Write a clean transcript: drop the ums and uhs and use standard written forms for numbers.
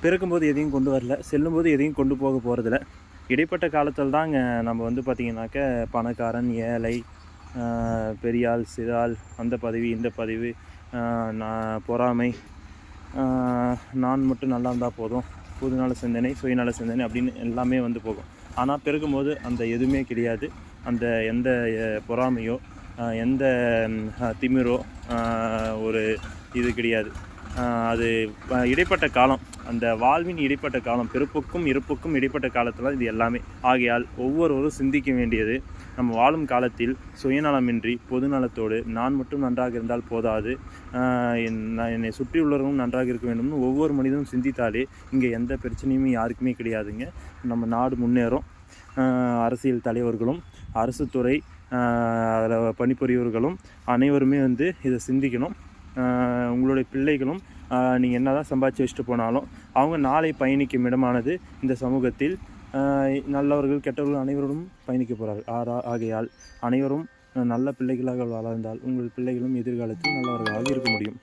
பிறக்கும்போது எதையும் கொண்டு வரல, செல்லும்போது எதையும் கொண்டு போக போகிறதில்ல. இடைப்பட்ட காலத்தில் தான் நம்ம வந்து பார்த்திங்கனாக்க பணக்காரன், ஏழை, பெரியாள், சிறாள், அந்த பதவி, இந்த பதவி, பொறாமை, நான் மட்டும் நல்லா இருந்தால் போதும், பொதுநல சிந்தனை, சுயநல சிந்தனை அப்படின்னு எல்லாமே வந்து போகும். ஆனால் பிறக்கும்போது அந்த எதுவுமே கிடையாது. அந்த எந்த பொறாமையோ எந்த திமிரோ ஒரு இது கிடையாது. அது இடைப்பட்ட காலம், அந்த வாழ்வின் இடைப்பட்ட காலம், பிறப்புக்கும் இறப்புக்கும் இடைப்பட்ட காலத்தில் இது எல்லாமே. ஆகையால் ஒவ்வொருவரும் சிந்திக்க வேண்டியது, நம்ம வாழும் காலத்தில் சுயநலமின்றி பொதுநலத்தோடு நான் மட்டும் நன்றாக இருந்தால் போதாது, என்னை சுற்றியுள்ளவர்களும் நன்றாக இருக்க வேண்டும்னு ஒவ்வொரு மனிதனும் சிந்தித்தாலே இங்கே எந்த பிரச்சனையுமே யாருக்குமே கிடையாதுங்க. நம்ம நாடு முன்னேறும். அரசியல் தலைவர்களும் அரசு துறை பணிபுரியவர்களும் அனைவருமே வந்து இதை சிந்திக்கணும். உங்களுடைய பிள்ளைகளும் நீங்கள் என்ன தான் சம்பாதிச்சு வச்சுட்டு போனாலும் அவங்க நாளை பயணிக்கும் இடமானது இந்த சமூகத்தில் நல்லவர்கள் கெட்டவர்கள் அனைவரும் பயணிக்க போகிறார்கள். ஆகையால் அனைவரும் நல்ல பிள்ளைகளாக வளர்ந்தால் உங்கள் பிள்ளைகளும் எதிர்காலத்தில் நல்லவர்களாக இருக்க முடியும்.